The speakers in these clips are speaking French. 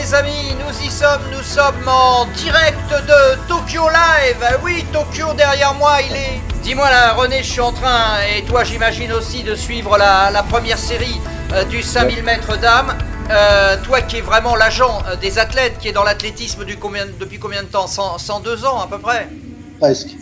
les amis, nous sommes en direct de Tokyo Live. Oui, Tokyo derrière moi, il est... Dis-moi là, René, je suis en train, et toi j'imagine aussi, de suivre la première série du 5000 mètres dames. Toi qui es vraiment l'agent des athlètes, qui est dans l'athlétisme depuis combien de temps, 102 ans à peu près? Presque,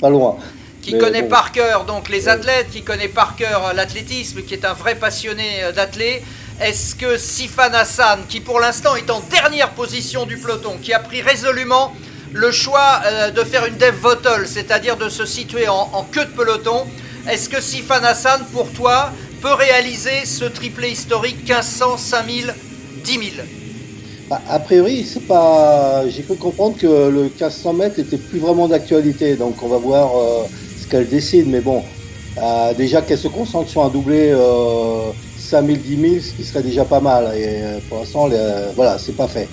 pas loin. Qui connaît par cœur donc les athlètes, qui connaît par cœur l'athlétisme, qui est un vrai passionné d'athlètes. Est-ce que Sifan Hassan, qui pour l'instant est en dernière position du peloton, qui a pris résolument le choix de faire une dev votel, c'est-à-dire de se situer en queue de peloton, est-ce que Sifan Hassan, pour toi, peut réaliser ce triplé historique 1500, 5000, 10 000? A priori, c'est pas. J'ai cru comprendre que le 1500 mètres était plus vraiment d'actualité, donc on va voir ce qu'elle décide. Mais bon, déjà qu'elle se concentre sur un doublé 5000, 10 000, ce qui serait déjà pas mal. Et pour l'instant, voilà, c'est pas fait.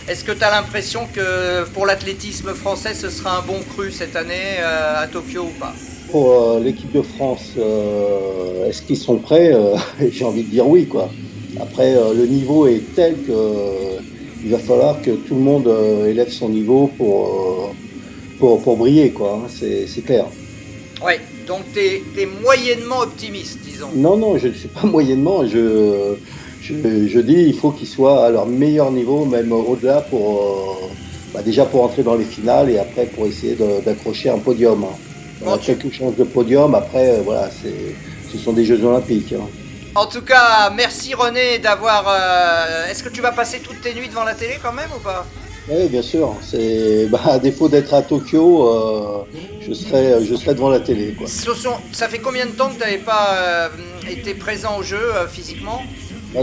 Est-ce que tu as l'impression que pour l'athlétisme français, ce sera un bon cru cette année à Tokyo ou pas? Pour l'équipe de France, est-ce qu'ils sont prêts? J'ai envie de dire oui, quoi. Après, le niveau est tel que il va falloir que tout le monde élève son niveau pour briller, quoi. Hein, c'est clair. Ouais, donc t'es moyennement optimiste, disons. Non, je ne suis pas moyennement. Je dis il faut qu'ils soient à leur meilleur niveau, même au-delà pour déjà pour entrer dans les finales et après pour essayer d'accrocher un podium. Hein. On a quelques chances de podium. Après, voilà, ce sont des Jeux Olympiques. Hein. En tout cas, merci René d'avoir... Est-ce que tu vas passer toutes tes nuits devant la télé quand même ou pas? Oui, bien sûr. À défaut d'être à Tokyo, je serai devant la télé, quoi. Ça fait combien de temps que tu n'avais pas été présent au jeu physiquement?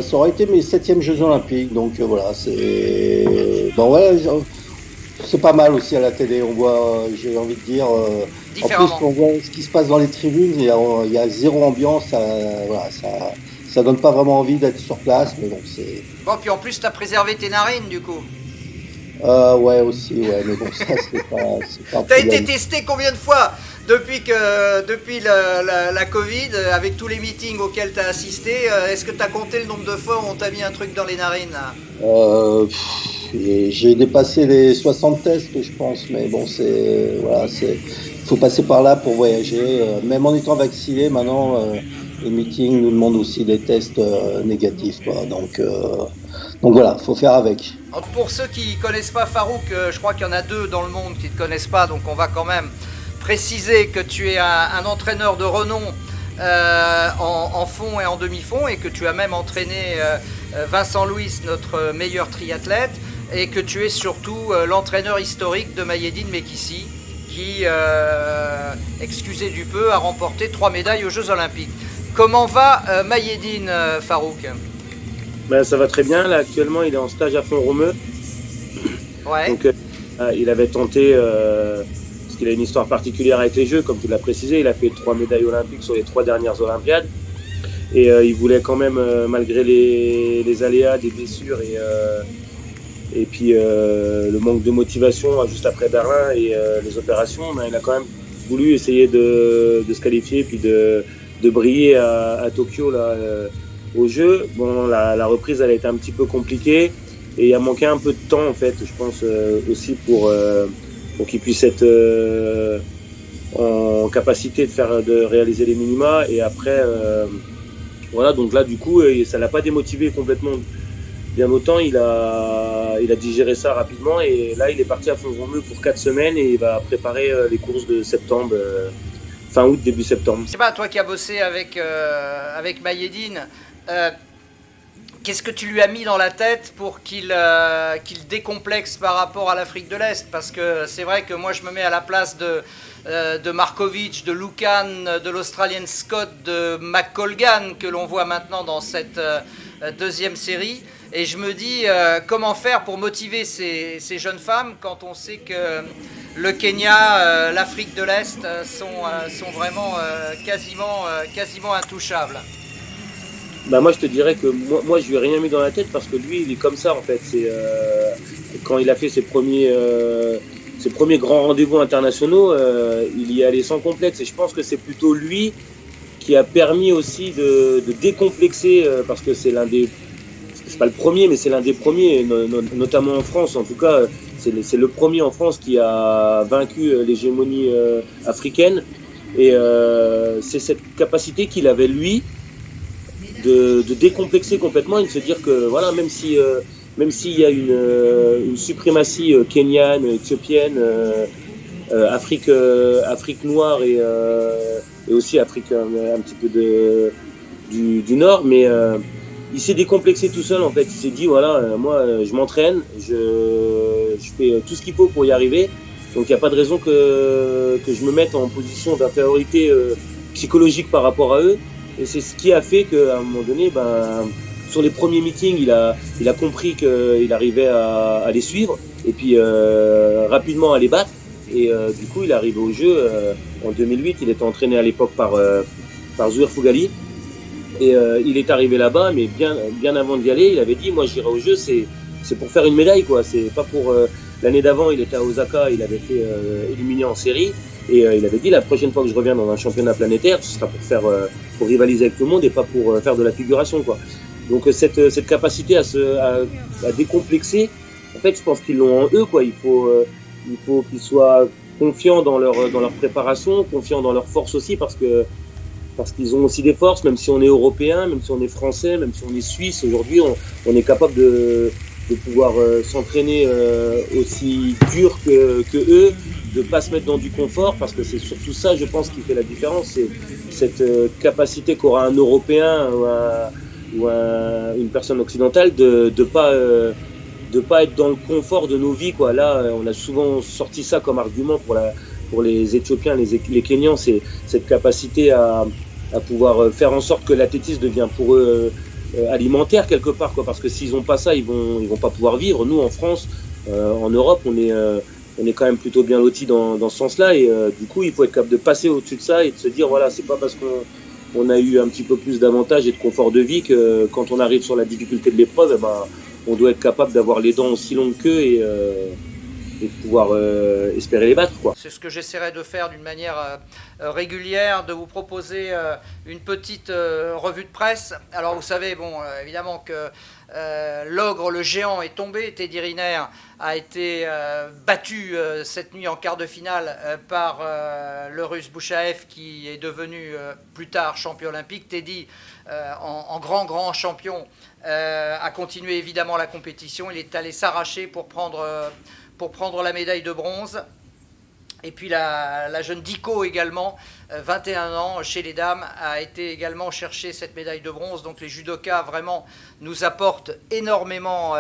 Ça aurait été mes 7e Jeux Olympiques, donc voilà, c'est pas mal aussi à la télé. On voit, j'ai envie de dire, en plus on voit ce qui se passe dans les tribunes. Il y a zéro ambiance. Voilà, ça donne pas vraiment envie d'être sur place, mais bon, c'est. Bon, puis en plus t'as préservé tes narines du coup. Ouais, aussi, ouais, mais bon, ça c'est pas. T'as été testé combien de fois depuis la Covid, avec tous les meetings auxquels t'as assisté? Est-ce que t'as compté le nombre de fois où on t'a mis un truc dans les narines là? J'ai dépassé les 60 tests, je pense, mais bon, faut passer par là pour voyager. Même en étant vacciné, maintenant, les meetings nous demandent aussi des tests négatifs, quoi. Donc voilà, faut faire avec. Pour ceux qui ne connaissent pas Farouk, je crois qu'il y en a 2 dans le monde qui ne te connaissent pas, donc on va quand même préciser que tu es un entraîneur de renom en fond et en demi-fond, et que tu as même entraîné Vincent Louis, notre meilleur triathlète, et que tu es surtout l'entraîneur historique de Mayedine Mekissi, qui, excusez du peu, a remporté 3 médailles aux Jeux Olympiques. Comment va Mayedine, Farouk? Ça va très bien. Là, actuellement, il est en stage à Font-Romeu. Ouais. Donc, il avait tenté, parce qu'il a une histoire particulière avec les Jeux, comme tu l'as précisé. Il a fait 3 médailles olympiques sur les 3 dernières Olympiades. Et il voulait quand même, malgré les aléas, des blessures et puis le manque de motivation juste après Berlin et les opérations, il a quand même voulu essayer de se qualifier et puis de briller à Tokyo là. Au jeu. Bon, la reprise elle a été un petit peu compliquée et il a manqué un peu de temps en fait, je pense aussi pour qu'il puisse être en capacité de réaliser les minima, et après voilà, donc là du coup ça l'a pas démotivé complètement. Bien autant il a digéré ça rapidement, et là il est parti à Font-Romeu pour 4 semaines et il va préparer les courses de septembre, fin août, début septembre. C'est pas toi qui as bossé avec Mayedine. Qu'est-ce que tu lui as mis dans la tête pour qu'il décomplexe par rapport à l'Afrique de l'Est? Parce que c'est vrai que moi je me mets à la place de Markovic, de Lucan, de l'Australien Scott, de McColgan, que l'on voit maintenant dans cette deuxième série, et je me dis comment faire pour motiver ces jeunes femmes quand on sait que le Kenya, l'Afrique de l'Est sont vraiment quasiment intouchables. Moi je te dirais que moi je lui ai rien mis dans la tête, parce que lui il est comme ça en fait. Quand il a fait ses premiers grands rendez-vous internationaux, il y allait sans complexe, et je pense que c'est plutôt lui qui a permis aussi de décomplexer, parce que c'est pas le premier, mais c'est l'un des premiers, notamment en France. En tout cas, c'est le premier en France qui a vaincu l'hégémonie africaine. Et c'est cette capacité qu'il avait, lui, de décomplexer complètement et de se dire que, voilà, même s'il y a une suprématie kenyane, éthiopienne, Afrique noire et aussi Afrique un petit peu du Nord, mais il s'est décomplexé tout seul en fait. Il s'est dit voilà, moi je m'entraîne, je fais tout ce qu'il faut pour y arriver, donc il n'y a pas de raison que je me mette en position d'infériorité psychologique par rapport à eux. Et c'est ce qui a fait qu'à un moment donné, sur les premiers meetings, il a compris qu'il arrivait à les suivre et puis rapidement à les battre. Et du coup, il est arrivé au jeu en 2008. Il était entraîné à l'époque par Zouer Fougali. Et il est arrivé là-bas, mais bien avant d'y aller, il avait dit, moi j'irai au jeu, c'est pour faire une médaille, quoi. C'est pas pour... L'année d'avant, il était à Osaka, il avait fait éliminer en série. Et il avait dit, la prochaine fois que je reviens dans un championnat planétaire, ce sera pour rivaliser avec tout le monde et pas pour faire de la figuration, quoi. Donc cette capacité à décomplexer, en fait, je pense qu'ils l'ont en eux, quoi. Il faut qu'ils soient confiants dans leur préparation, confiants dans leur force aussi, parce qu'ils ont aussi des forces, même si on est européen, même si on est français, même si on est suisse, aujourd'hui on est capable de pouvoir s'entraîner aussi dur que eux, de pas se mettre dans du confort, parce que c'est surtout ça, je pense, qui fait la différence, c'est cette capacité qu'aura un Européen ou une personne occidentale de pas être dans le confort de nos vies, quoi. Là, on a souvent sorti ça comme argument pour les Éthiopiens, les Kenyans, c'est cette capacité à pouvoir faire en sorte que l'athlétisme devient pour eux alimentaire quelque part, quoi. Parce que s'ils ont pas ça, ils vont pas pouvoir vivre. Nous, en France, en Europe, on est quand même plutôt bien lotis dans ce sens-là. Et du coup, il faut être capable de passer au-dessus de ça et de se dire, voilà, c'est pas parce qu'on a eu un petit peu plus d'avantages et de confort de vie que quand on arrive sur la difficulté de l'épreuve, on doit être capable d'avoir les dents aussi longues qu'eux et de pouvoir espérer les battre, quoi. C'est ce que j'essaierai de faire d'une manière régulière, de vous proposer une petite revue de presse. Alors vous savez, évidemment que l'ogre, le géant est tombé. Teddy Riner a été battu cette nuit en quart de finale par le Russe Bouchaev, qui est devenu plus tard champion olympique. Teddy, en grand champion, a continué évidemment la compétition. Il est allé s'arracher pour prendre la médaille de bronze. Et puis la jeune Diko également, 21 ans, chez les dames, a été également chercher cette médaille de bronze. Donc les judokas vraiment nous apportent énormément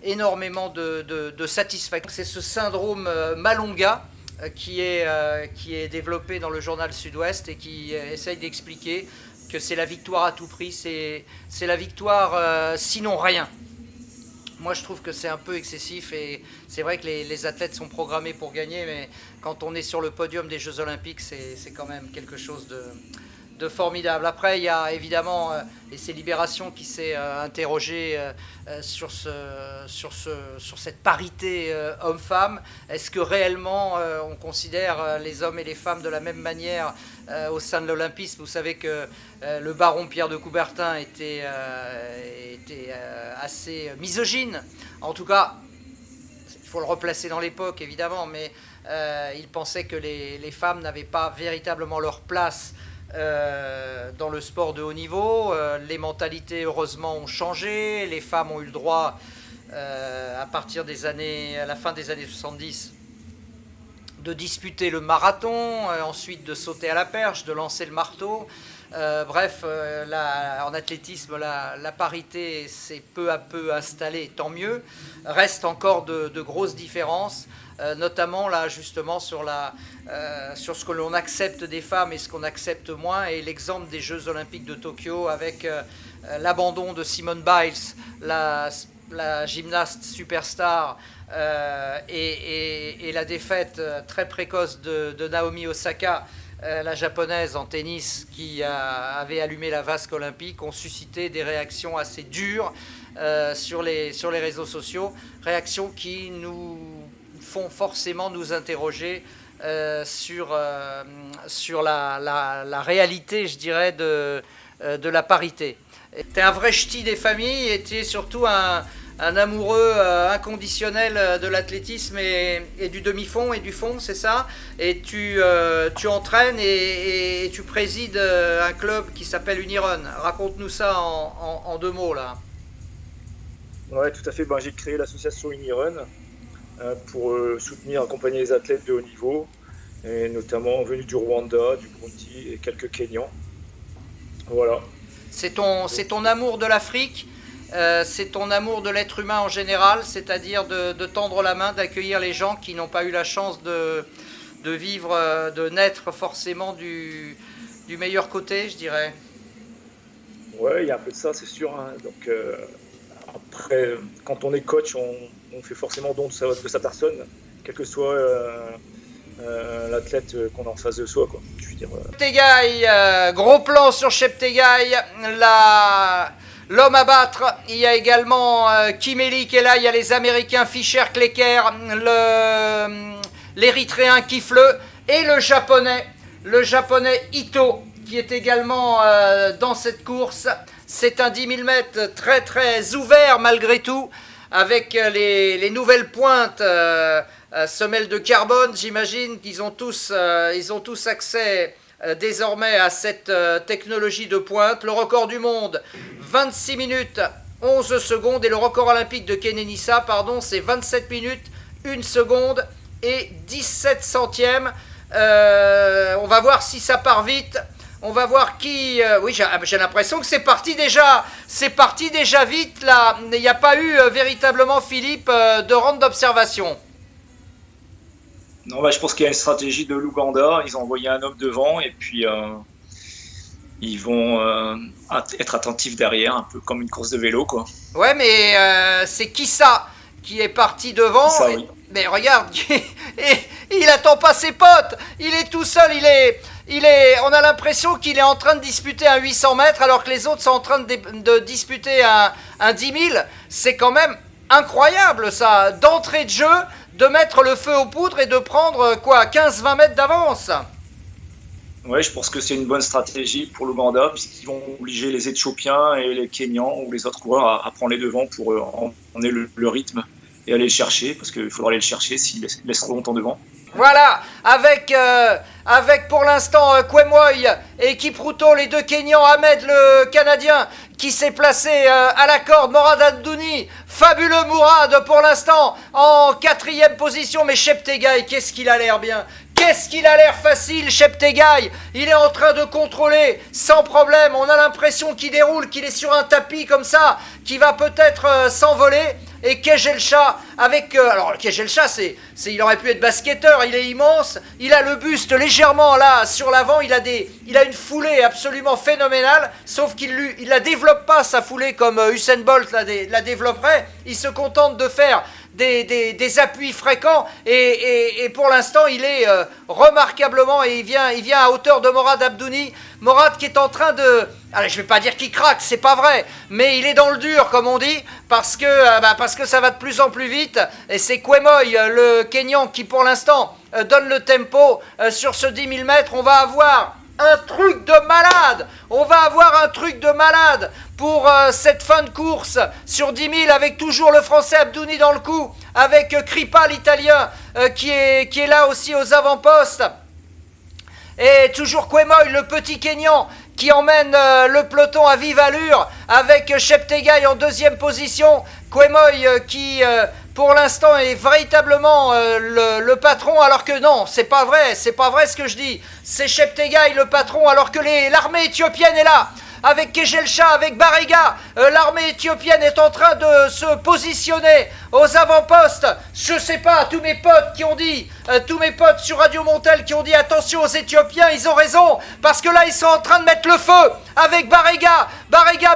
de satisfaction. C'est ce syndrome Malonga qui est développé dans le journal Sud-Ouest et qui essaye d'expliquer que c'est la victoire à tout prix, c'est la victoire sinon rien. Moi, je trouve que c'est un peu excessif et c'est vrai que les athlètes sont programmés pour gagner, mais quand on est sur le podium des Jeux Olympiques, c'est quand même quelque chose de formidable. Après, il y a évidemment, et c'est Libération qui s'est interrogé sur cette parité homme-femme. Est-ce que réellement on considère les hommes et les femmes de la même manière au sein de l'olympisme? Vous savez que le baron Pierre de Coubertin était assez misogyne. En tout cas, il faut le replacer dans l'époque évidemment, mais il pensait que les femmes n'avaient pas véritablement leur place dans le sport de haut niveau. Les mentalités heureusement ont changé, les femmes ont eu le droit à la fin des années 70 de disputer le marathon, ensuite de sauter à la perche, de lancer le marteau. En athlétisme, la parité s'est peu à peu installée, tant mieux. Reste encore de grosses différences, notamment là justement sur ce que l'on accepte des femmes et ce qu'on accepte moins. Et l'exemple des Jeux Olympiques de Tokyo avec l'abandon de Simone Biles, la gymnaste superstar, et la défaite très précoce de Naomi Osaka, la japonaise en tennis, qui avait allumé la vasque olympique, ont suscité des réactions assez dures sur les réseaux sociaux, réactions qui nous font forcément nous interroger sur la réalité, je dirais, de la parité. Tu es un vrai ch'ti des familles et tu es surtout un amoureux inconditionnel de l'athlétisme et du demi-fond et du fond, c'est ça? Et tu entraînes et tu présides un club qui s'appelle Uniron. Raconte-nous ça en 2 mots là. Ouais, tout à fait. J'ai créé l'association Uniron pour soutenir, accompagner les athlètes de haut niveau, et notamment venus du Rwanda, du Burundi et quelques Kenyans. Voilà. C'est ton amour de l'Afrique, c'est ton amour de l'être humain en général, c'est-à-dire de tendre la main, d'accueillir les gens qui n'ont pas eu la chance de vivre, de naître forcément du meilleur côté, je dirais. Ouais, il y a un peu de ça, c'est sûr. Donc, après, quand on est coach, on fait forcément don de sa personne, quel que soit l'athlète qu'on a en face de soi, quoi. Je veux dire, Cheptegei, gros plan sur Cheptegei, l'homme à battre. Il y a également Kimeli qui est là, il y a les Américains Fischer, Klecker, l'Érythréen Kifle et le Japonais Ito qui est également dans cette course. C'est un 10 000 mètres très très ouvert malgré tout, avec les nouvelles pointes, semelles de carbone, j'imagine qu'ils ont tous accès désormais à cette technologie de pointe. Le record du monde, 26 minutes 11 secondes, et le record olympique de Kenenisa, c'est 27 minutes 1 seconde et 17 centièmes. On va voir si ça part vite. On va voir qui... oui, j'ai l'impression que c'est parti déjà vite, là. Il n'y a pas eu véritablement, Philippe, de ronde d'observation. Non, je pense qu'il y a une stratégie de l'Ouganda. Ils ont envoyé un homme devant et puis ils vont être attentifs derrière, un peu comme une course de vélo, quoi. Ouais, mais c'est Kissa qui est parti devant. Ça, oui. Mais regarde, il attend pas ses potes. Il est tout seul, on a l'impression qu'il est en train de disputer un 800 mètres alors que les autres sont en train de disputer un 10 000. C'est quand même incroyable ça, d'entrée de jeu, de mettre le feu aux poudres et de prendre 15-20 mètres d'avance. Ouais, je pense que c'est une bonne stratégie pour l'Ouganda puisqu'ils vont obliger les Éthiopiens et les Kenyans ou les autres coureurs à prendre les devants pour emmener le rythme et aller le chercher, parce qu'il faudra aller le chercher s'ils laissent trop longtemps devant. Voilà, avec pour l'instant Kwemoy et Kipruto, les 2 Kenyans, Ahmed le Canadien qui s'est placé à la corde, Morad Abdouni, fabuleux Mourad pour l'instant en 4e position, mais Cheptegei, qu'est-ce qu'il a l'air bien, qu'est-ce qu'il a l'air facile, Cheptegei, il est en train de contrôler sans problème, on a l'impression qu'il déroule, qu'il est sur un tapis comme ça, qui va peut-être s'envoler. Et Kejelcha avec... alors Kejelcha, il aurait pu être basketteur, il est immense, il a le buste légèrement là sur l'avant, il a une foulée absolument phénoménale, sauf qu'il la développe pas sa foulée comme Usain Bolt la développerait, il se contente de faire des appuis fréquents et pour l'instant il est remarquablement, et il vient à hauteur de Morad Abdouni, Morad qui est en train de... Allez, je vais pas dire qu'il craque, c'est pas vrai, mais il est dans le dur comme on dit, parce que ça va de plus en plus vite, et c'est Kwemoy, le Kenyan, qui pour l'instant donne le tempo sur ce 10 000 mètres. On va avoir un truc de malade, pour cette fin de course sur 10 000, avec toujours le français Abdouni dans le coup, avec Kripa l'italien qui est là aussi aux avant-postes, et toujours Kwemoy, le petit Kenyan, qui emmène le peloton à vive allure, avec Cheptegei en 2e position. Kwemoy qui pour l'instant est véritablement le patron, alors que non, c'est pas vrai ce que je dis, c'est Cheptegei le patron, alors que l'armée éthiopienne est là, avec Kejelcha, avec Barega. L'armée éthiopienne est en train de se positionner aux avant-postes. Je sais pas, tous mes potes sur Radio Montel qui ont dit attention aux Éthiopiens, ils ont raison, parce que là ils sont en train de mettre le feu avec Barega,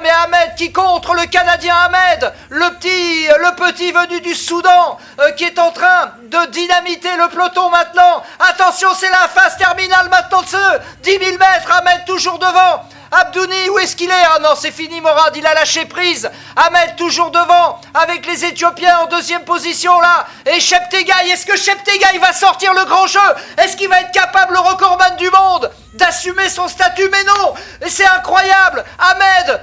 mais Ahmed qui contre le Canadien Ahmed, le petit venu du Soudan, qui est en train de dynamiter le peloton maintenant. Attention, c'est la phase terminale maintenant de ce 10 000 mètres, Ahmed toujours devant. Abdouni, où est-ce qu'il est? Ah non, c'est fini, Morad, il a lâché prise. Ahmed toujours devant, avec les Éthiopiens en 2e position là. Et Cheptegei, est-ce que Cheptegei va sortir le grand jeu? Est-ce qu'il va être capable, le recordman du monde, d'assumer son statut, mais non, et c'est incroyable. Ahmed,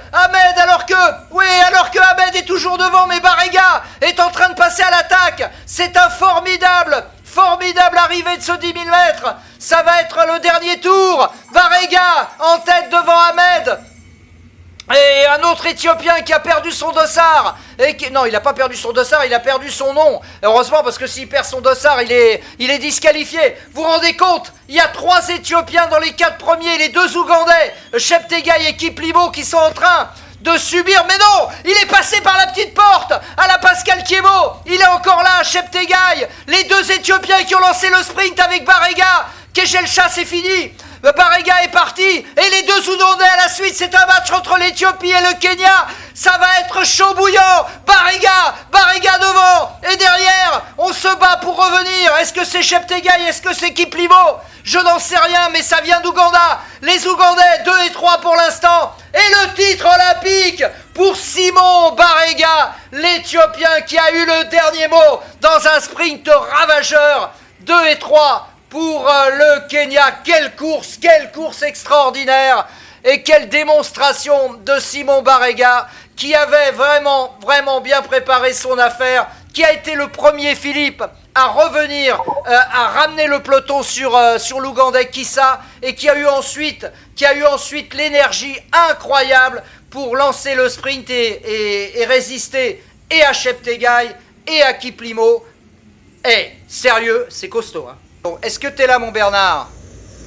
alors que Ahmed est toujours devant, mais Barega est en train de passer à l'attaque. C'est un formidable arrivée de ce 10 000 mètres. Ça va être le dernier tour. Barega en tête devant Ahmed. Et un autre Éthiopien qui a perdu son dossard. Non, il n'a pas perdu son dossard, il a perdu son nom. Heureusement, parce que s'il perd son dossard, il est disqualifié. Vous vous rendez compte? Il y a 3 Éthiopiens dans les 4 premiers, les 2 Ougandais, Cheptegei et Kiplimo, qui sont en train de subir. Mais non, il est passé par la petite porte à la Pascal Kiemo. Il est encore là, Cheptegei. Les 2 Éthiopiens qui ont lancé le sprint avec Barega. Kejelcha, c'est fini. Barega est parti et les 2 Ougandais à la suite. C'est un match entre l'Éthiopie et le Kenya. Ça va être chaud bouillant. Barega devant et derrière on se bat pour revenir. Est-ce que c'est Cheptegei? Est-ce que c'est Kiplimo? Je n'en sais rien, mais ça vient d'Ouganda. Les Ougandais 2 et 3 pour l'instant. Et le titre olympique pour Simon Barega, l'Éthiopien qui a eu le dernier mot dans un sprint ravageur. 2 et 3 pour le Kenya. Quelle course extraordinaire et quelle démonstration de Simon Barega qui avait vraiment bien préparé son affaire, qui a été le premier Philippe à revenir, à ramener le peloton sur l'Ougandais Kissa et qui a eu ensuite l'énergie incroyable pour lancer le sprint et résister et à Cheptegei et à Kiplimo. Sérieux, c'est costaud, hein. Bon, est-ce que t'es là, mon Bernard?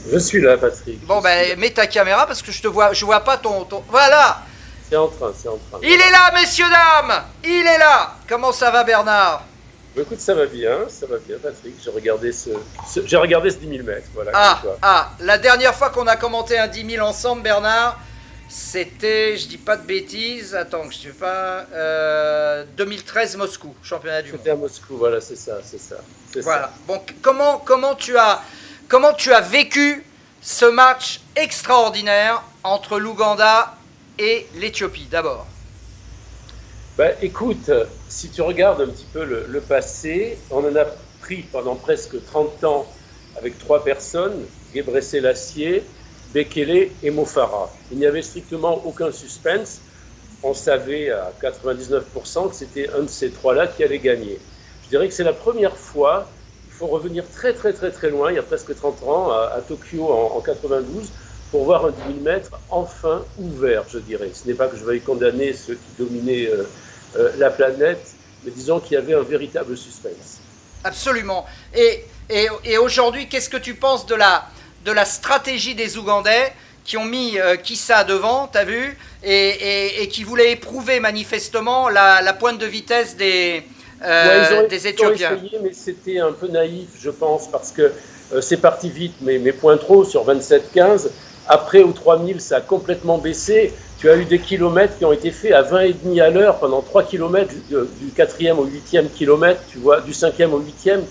Je suis là, Patrick. Bon, mets ta caméra parce que je vois pas ton... Voilà. C'est en train. Il est là, messieurs, dames. Il est là. Comment ça va, Bernard? Écoute, ça va bien, Patrick. J'ai regardé ce 10 000 mètres. Voilà, la dernière fois qu'on a commenté un 10 000 ensemble, Bernard, c'était, je dis pas de bêtises, attends, je sais pas, 2013 Moscou, championnat du monde. C'était à Moscou, voilà, c'est ça. Voilà. Bon, comment tu as vécu ce match extraordinaire entre l'Ouganda et l'Éthiopie, d'abord? Écoute, si tu regardes un petit peu le passé, on en a pris pendant presque 30 ans avec 3 personnes, Gebre Selassie, Bekele et Mo Farah. Il n'y avait strictement aucun suspense. On savait à 99% que c'était un de ces 3-là qui allait gagner. Je dirais que c'est la première fois, il faut revenir très loin, il y a presque 30 ans, à Tokyo en 92, pour voir un 10 000 mètres enfin ouvert, je dirais. Ce n'est pas que je veuille condamner ceux qui dominaient la planète, mais disons qu'il y avait un véritable suspense. Absolument. Et aujourd'hui, qu'est-ce que tu penses de la stratégie des Ougandais qui ont mis Kissa devant, t'as vu, et qui voulaient éprouver manifestement la pointe de vitesse des Éthiopiens? Ils ont essayé, mais c'était un peu naïf, je pense, parce que c'est parti vite, mais point trop, sur 27-15. Après, au 3000, ça a complètement baissé. Tu as eu des kilomètres qui ont été faits à 20,5 à l'heure pendant 3 kilomètres, du 4e au 8e kilomètre, tu vois, du 5e au 8e.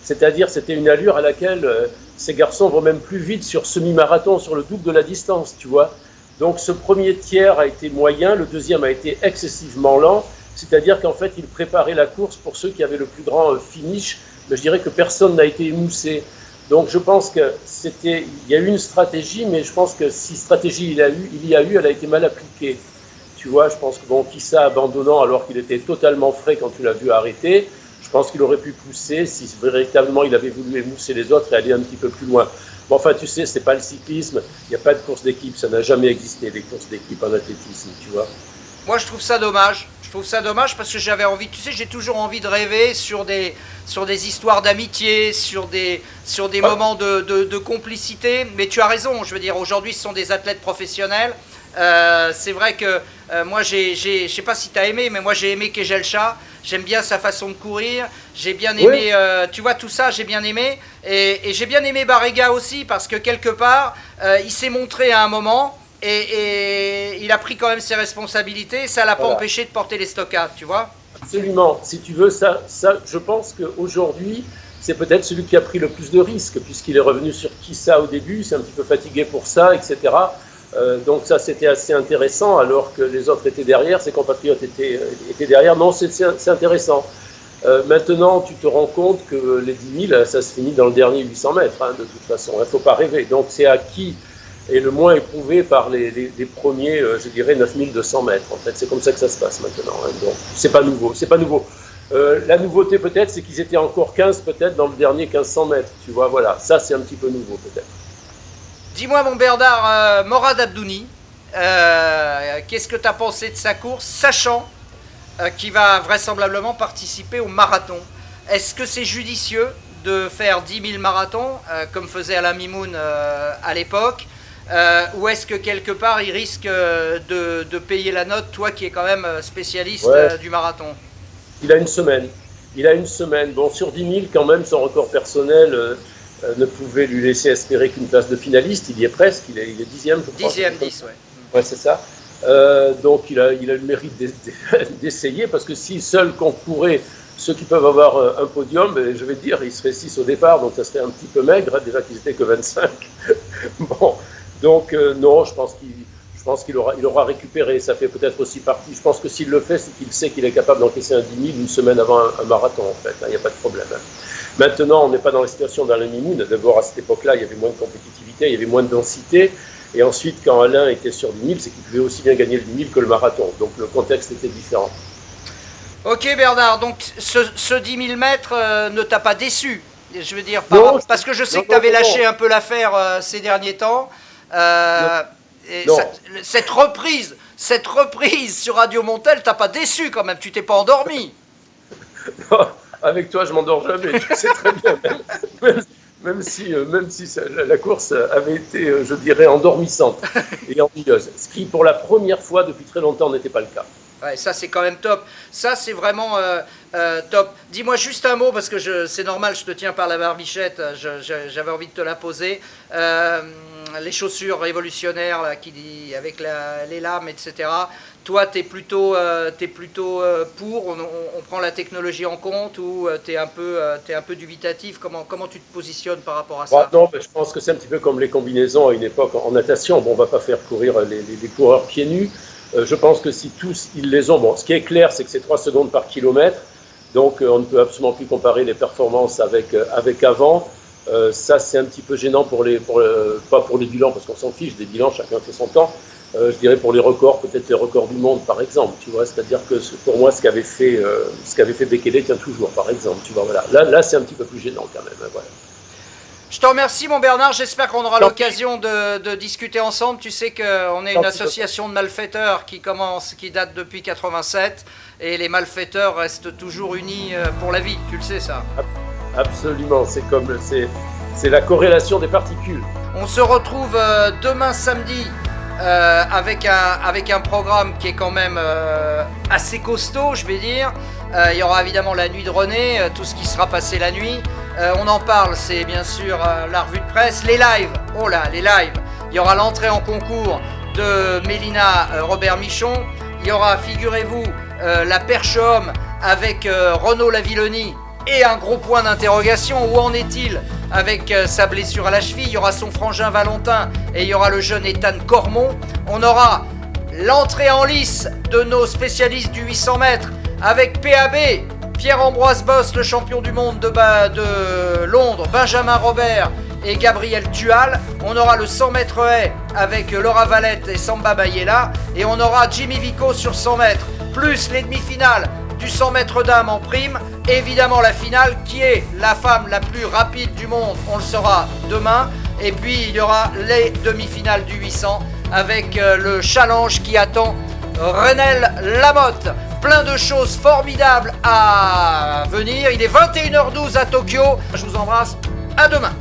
C'est-à-dire, c'était une allure à laquelle ces garçons vont même plus vite sur semi-marathon, sur le double de la distance, tu vois. Donc, ce premier tiers a été moyen, le deuxième a été excessivement lent. C'est-à-dire qu'en fait, ils préparaient la course pour ceux qui avaient le plus grand finish. Mais je dirais que personne n'a été émoussé. Donc, je pense qu'il y a eu une stratégie, mais je pense que si stratégie il y a eu, elle a été mal appliquée. Tu vois, je pense que Kissa abandonnant alors qu'il était totalement frais quand tu l'as vu arrêter, je pense qu'il aurait pu pousser si véritablement il avait voulu émousser les autres et aller un petit peu plus loin. Bon, enfin, tu sais, c'est pas le cyclisme, il n'y a pas de course d'équipe, ça n'a jamais existé, les courses d'équipe en athlétisme, tu vois. Moi, je trouve ça dommage. Je trouve ça dommage parce que j'avais envie, tu sais, j'ai toujours envie de rêver sur des histoires d'amitié, sur des moments de complicité. Mais tu as raison, je veux dire, aujourd'hui, ce sont des athlètes professionnels. C'est vrai que moi, je sais pas si tu as aimé, mais moi, j'ai aimé Kejelcha. J'aime bien sa façon de courir. J'ai bien aimé, tu vois, tout ça, j'ai bien aimé. Et j'ai bien aimé Barega aussi parce que quelque part, il s'est montré à un moment. Et il a pris quand même ses responsabilités, ça ne l'a pas empêché de porter les stockades, tu vois. Absolument. Si tu veux, ça, je pense qu'aujourd'hui, c'est peut-être celui qui a pris le plus de risques, puisqu'il est revenu sur Kissa au début, c'est un petit peu fatigué pour ça, etc. Donc ça, c'était assez intéressant, alors que les autres étaient derrière, ses compatriotes étaient derrière. Non, c'est intéressant. Maintenant, tu te rends compte que les 10 000, ça se finit dans le dernier 800 mètres, hein, de toute façon. Il ne faut pas rêver. Donc c'est à qui et le moins éprouvé par les premiers, je dirais, 9200 mètres. En fait, c'est comme ça que ça se passe maintenant. Hein. Donc, c'est pas nouveau. La nouveauté peut-être, c'est qu'ils étaient encore 15 peut-être dans le dernier 1500 mètres. Tu vois, voilà, ça c'est un petit peu nouveau peut-être. Dis-moi mon Bernard, Morad Abdouni, qu'est-ce que tu as pensé de sa course, sachant qu'il va vraisemblablement participer au marathon? Est-ce que c'est judicieux de faire 10 000 marathons, comme faisait Alain Mimoun à l'époque, ou est-ce que quelque part il risque de payer la note, toi qui es quand même spécialiste du marathon? Il a une semaine. Bon, sur 10 000 quand même, son record personnel ne pouvait lui laisser espérer qu'une place de finaliste. Il y est presque, il est 10e, je crois. 10e, 10, ouais. Ouais, c'est ça. Donc il a le mérite d'essayer, parce que si seul concourait ceux qui peuvent avoir un podium, ben, je vais dire, ils seraient 6 au départ, donc ça serait un petit peu maigre, hein, déjà qu'ils n'étaient que 25. Bon, donc non, je pense qu'il aura récupéré. Ça fait peut-être aussi partie. Je pense que s'il le fait, c'est qu'il sait qu'il est capable d'encaisser un 10 000 une semaine avant un marathon, en fait. Il n'y a pas de problème. Hein. Maintenant, on n'est pas dans la situation d'Alain Mimoun. D'abord, à cette époque-là, il y avait moins de compétitivité, il y avait moins de densité. Et ensuite, quand Alain était sur 10 000, c'est qu'il pouvait aussi bien gagner le 10 000 que le marathon. Donc le contexte était différent. Ok Bernard, donc ce 10 000 mètres ne t'a pas déçu? Je veux dire, parce que je sais que tu avais lâché un peu l'affaire ces derniers temps. Cette reprise sur Radio Montel t'a pas déçu quand même, tu t'es pas endormi? Non, avec toi je m'endors jamais, tu sais très bien, même si la course avait été, je dirais, endormissante et ennuyeuse, ce qui pour la première fois depuis très longtemps n'était pas le cas. Ouais, ça c'est quand même top, ça c'est vraiment top. Dis-moi juste un mot, parce que c'est normal, je te tiens par la barbichette, j'avais envie de te la poser. Les chaussures révolutionnaires là, avec les lames, etc. Toi, t'es plutôt pour, on prend la technologie en compte, ou t'es un peu dubitatif? Comment tu te positionnes par rapport à ça? Non, mais je pense que c'est un petit peu comme les combinaisons à une époque en natation. Bon, on va pas faire courir les coureurs pieds nus. Je pense que si tous ils les ont, bon, ce qui est clair, c'est que c'est 3 secondes par kilomètre, donc on ne peut absolument plus comparer les performances avec avant. Ça, c'est un petit peu gênant pas pour les bilans, parce qu'on s'en fiche des bilans, chacun fait son temps. Je dirais pour les records, peut-être les records du monde, par exemple. Tu vois, c'est-à-dire que pour moi, ce qu'avait fait Bekele tient toujours, par exemple. Tu vois, voilà. Là, c'est un petit peu plus gênant quand même. Voilà. Je te remercie mon Bernard, j'espère qu'on aura l'occasion de discuter ensemble. Tu sais qu'on est une association de malfaiteurs qui date depuis 87, et les malfaiteurs restent toujours unis pour la vie, tu le sais ça. Absolument, c'est la corrélation des particules. On se retrouve demain samedi avec un programme qui est quand même assez costaud, je vais dire. Il y aura évidemment la nuit de René, tout ce qui sera passé la nuit. On en parle, c'est bien sûr la revue de presse, les lives. Oh là, les lives. Il y aura l'entrée en concours de Mélina Robert Michon. Il y aura, figurez-vous, la perche homme avec Renaud Lavilloni et un gros point d'interrogation. Où en est-il avec sa blessure à la cheville? Il y aura son frangin Valentin et il y aura le jeune Ethan Cormont. On aura l'entrée en lice de nos spécialistes du 800 mètres avec PAB, Pierre-Ambroise Boss, le champion du monde de Londres, Benjamin Robert et Gabriel Tual. On aura le 100 mètres haies avec Laura Valette et Samba Mayela. Et on aura Jimmy Vico sur 100 mètres, plus les demi-finales du 100 mètres dames en prime. Évidemment la finale qui est la femme la plus rapide du monde, on le saura demain. Et puis il y aura les demi-finales du 800 avec le challenge qui attend Renel Lamotte. Plein de choses formidables à venir. Il est 21h12 à Tokyo. Je vous embrasse. À demain.